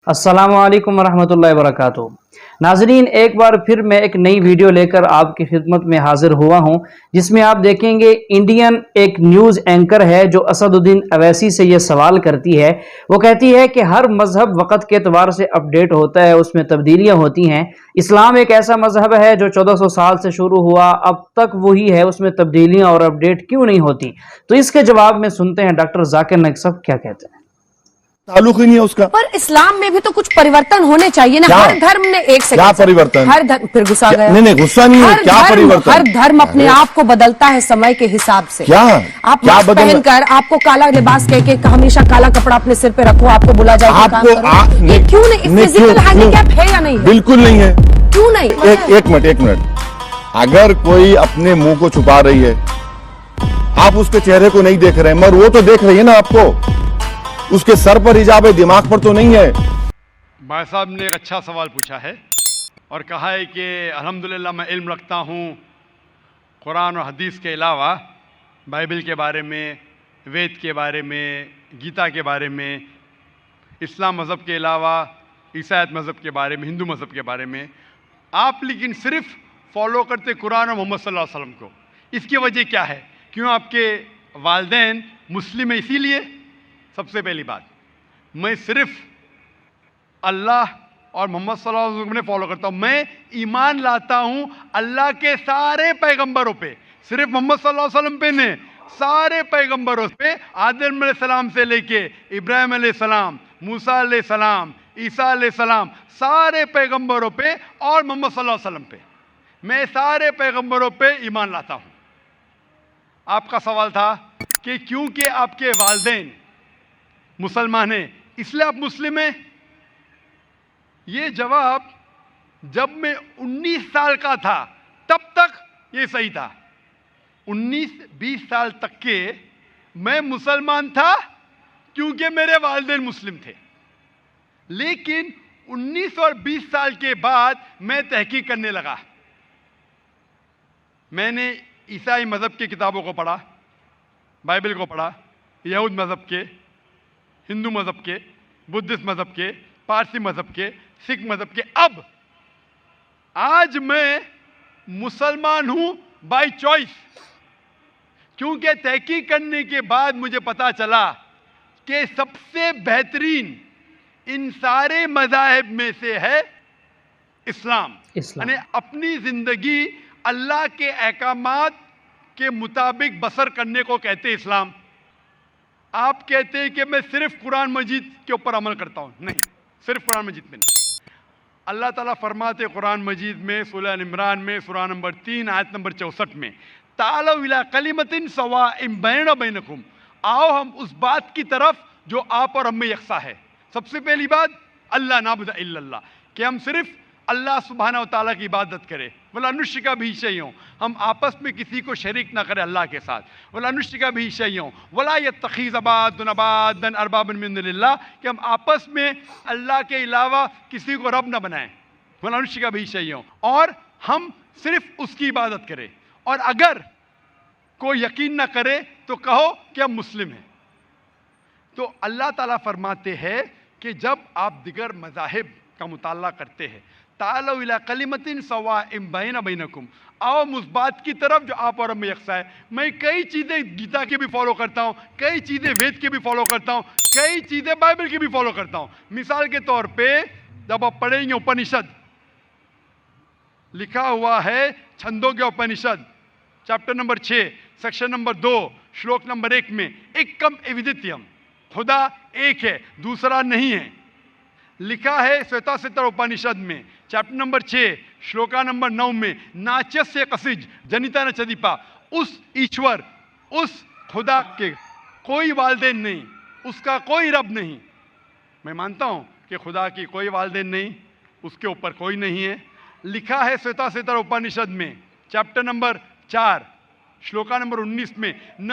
السلام علیکم ورحمۃ اللہ وبرکاتہ۔ ناظرین، ایک بار پھر میں ایک نئی ویڈیو لے کر آپ کی خدمت میں حاضر ہوا ہوں، جس میں آپ دیکھیں گے انڈین ایک نیوز اینکر ہے جو اسد الدین اویسی سے یہ سوال کرتی ہے۔ وہ کہتی ہے کہ ہر مذہب وقت کے اعتبار سے اپڈیٹ ہوتا ہے، اس میں تبدیلیاں ہوتی ہیں۔ اسلام ایک ایسا مذہب ہے جو 1400 سال سے شروع ہوا، اب تک وہی ہے، اس میں تبدیلیاں اور اپڈیٹ کیوں نہیں ہوتی؟ تو اس کے جواب میں سنتے ہیں ڈاکٹر ذاکر نائک صاحب کیا کہتے ہیں۔ تعلق ہی نہیں ہے اس کا۔ پر اسلام میں بھی تو کچھ پریورتن ہونے چاہیے نا۔ ہر دھرم نے ایک سے کیا پریورتن؟ ہر دھرم پھر غصہ گیا۔ نہیں غصہ نہیں ہے، کیا پریورتن؟ ہر دھرم اپنے آپ کو بدلتا ہے سمے کے حساب سے۔ کیا آپ ماسک پہن کر، آپ کو کالا لباس کہہ کے ہمیشہ کالا کپڑا اپنے سر پہ رکھو، آپ کو بولا جائے کہ کام کرو، یہ کیوں نہیں؟ فزیکل ہینڈیکیپ ہے یا نہیں؟ بالکل نہیں ہے۔ کیوں نہیں؟ ایک منٹ، اگر کوئی اپنے منہ کو چھپا رہی ہے، آپ اس کے چہرے کو نہیں دیکھ رہے ہیں، مگر وہ تو دیکھ رہی ہے نا آپ کو، اس کے سر پر حجاب ہے، دماغ پر تو نہیں ہے۔ بھائی صاحب نے ایک اچھا سوال پوچھا ہے اور کہا ہے کہ الحمدللہ میں علم رکھتا ہوں قرآن اور حدیث کے علاوہ، بائبل کے بارے میں، وید کے بارے میں، گیتا کے بارے میں، اسلام مذہب کے علاوہ عیسائیت مذہب کے بارے میں، ہندو مذہب کے بارے میں۔ آپ لیکن صرف فالو کرتے قرآن اور محمد صلی اللہ علیہ وسلم کو۔ اس کی وجہ کیا ہے؟ کیوں آپ کے والدین مسلم ہیں اسی لیے؟ سب سے پہلی بات، میں صرف اللہ اور محمد صلی اللہ علیہ وسلم نے فالو کرتا ہوں۔ میں ایمان لاتا ہوں اللہ کے سارے پیغمبروں پہ، صرف محمد صلی اللہ علیہ وسلم پہ نہیں، سارے پیغمبروں پہ، آدم علیہ السلام سے لے کے ابراہیم علیہ السلام، موسیٰ علیہ السلام، عیسیٰ علیہ السلام، سارے پیغمبروں پہ اور محمد صلی اللہ علیہ وسلم پہ، میں سارے پیغمبروں پہ ایمان لاتا ہوں۔ آپ کا سوال تھا کہ کیونکہ آپ کے والدین مسلمان ہیں اس لیے آپ مسلم ہیں؟ یہ جواب جب میں 19 سال کا تھا تب تک یہ صحیح تھا۔ 19-20 سال تک کے میں مسلمان تھا کیونکہ میرے والدین مسلم تھے، لیکن 19 اور 20 سال کے بعد میں تحقیق کرنے لگا۔ میں نے عیسائی مذہب کی کتابوں کو پڑھا، بائبل کو پڑھا، یہود مذہب کے، ہندو مذہب کے، بدھسٹ مذہب کے، پارسی مذہب کے، سکھ مذہب کے۔ اب آج میں مسلمان ہوں بائی چوائس، کیونکہ تحقیق کرنے کے بعد مجھے پتا چلا کہ سب سے بہترین ان سارے مذاہب میں سے ہے اسلام۔ یعنی اپنی زندگی اللہ کے احکامات کے مطابق بسر کرنے کو کہتے اسلام۔ آپ کہتے ہیں کہ میں صرف قرآن مجید کے اوپر عمل کرتا ہوں، نہیں، صرف قرآن مجید میں نہیں۔ اللہ تعالیٰ فرماتے قرآن مجید میں سورہ عمران میں سورہ نمبر 3 آیت نمبر 64 میں، تعالوا الی کلمۃ سواء بیننا وبینکم، آؤ ہم اس بات کی طرف جو آپ اور ہم میں یکساں ہے۔ سب سے پہلی بات، اللہ نعبد الا اللہ، کہ ہم صرف اللہ سبحانہ و تعالیٰ کی عبادت کرے، وَلَا نُشْرِكَ بِهِ شَيْءً، ہم آپس میں کسی کو شریک نہ کرے اللہ کے ساتھ، وَلَا نُشْرِكَ بِهِ شَيْءً وَلَا يَتَّخِذَ بَعْضُنَا بَعْضًا أَرْبَابًا مِّن دُونِ اللَّهِ، کہ ہم آپس میں اللہ کے علاوہ کسی کو رب نہ بنائیں، وَلَا نُشْرِكَ بِهِ شَيْءً، اور ہم صرف اس کی عبادت کریں۔ اور اگر کوئی یقین نہ کرے تو کہو کہ ہم مسلم ہیں۔ تو اللہ تعالیٰ فرماتے ہیں کہ جب آپ دیگر مذاہب کا مطالعہ کرتے ہیں، تعالوا الی کلمۃ سواء بیننا وبینکم، آؤ اس بات کی طرف جو آپ اور ہم میں یکساں ہے۔ میں کئی چیزیں گیتا کے بھی فالو کرتا ہوں، کئی چیزیں وید کے بھی فالو کرتا ہوں، کئی چیزیں بائبل کی بھی فالو کرتا ہوں۔ مثال کے طور پہ جب آپ پڑھیں گے اپنشد، لکھا ہوا ہے چھندوں کے Upanishad chapter number 6 section number 2 shloka number 1 میں، ایکم ایودتیم، خدا ایک ہے، دوسرا نہیں ہے۔ لکھا ہے سویتا ستر اپنشد میں چیپٹر نمبر 6 شلوکا نمبر 9 میں، ناچس سے قسج جنیتا ن چدیپا، اس ایشور، اس خدا کے کوئی والدین نہیں، اس کا کوئی رب نہیں۔ میں مانتا ہوں کہ خدا کی کوئی والدین نہیں، اس کے اوپر کوئی نہیں ہے۔ لکھا ہے سویتا ستر اپنشد میں چیپٹر نمبر 4 شلوکا نمبر 19 میں، ن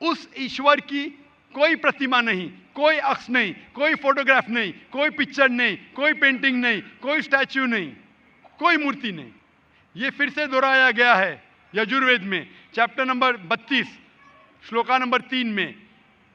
اس ایشور کی کوئی پرتیما نہیں، کوئی عکس نہیں، کوئی فوٹوگراف نہیں، کوئی پکچر نہیں، کوئی پینٹنگ نہیں، کوئی اسٹیچو نہیں، کوئی مورتی نہیں۔ یہ پھر سے دہرایا گیا ہے یجوروید میں چیپٹر نمبر 32 شلوکا نمبر 3 میں،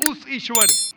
اس ایشور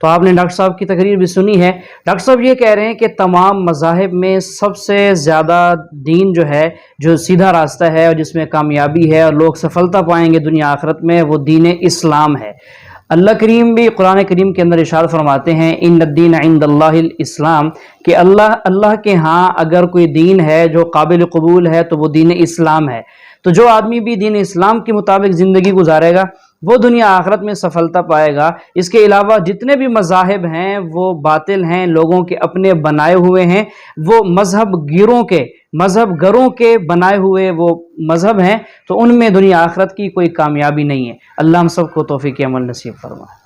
تو آپ نے ڈاکٹر صاحب کی تقریر بھی سنی ہے. ڈاکٹر صاحب یہ کہہ رہے ہیں کہ تمام مذاہب میں سب سے زیادہ دین جو ہے جو سیدھا راستہ ہے اور جس میں کامیابی ہے اور لوگ سفلتا پائیں گے دنیا آخرت میں وہ دین اسلام ہے. اللہ کریم بھی قرآن کریم کے اندر ارشاد فرماتے ہیں ان الدین عند اللہ الاسلام کہ اللہ کے ہاں اگر کوئی دین ہے جو قابل قبول ہے تو وہ دین اسلام ہے. تو جو آدمی بھی دین اسلام کے مطابق زندگی گزارے گا وہ دنیا آخرت میں سفلتا پائے گا. اس کے علاوہ جتنے بھی مذاہب ہیں وہ باطل ہیں, لوگوں کے اپنے بنائے ہوئے ہیں, وہ مذہب گروں کے بنائے ہوئے وہ مذہب ہیں, تو ان میں دنیا آخرت کی کوئی کامیابی نہیں ہے. اللہ ہم سب کو توفیق عمل نصیب فرمائے.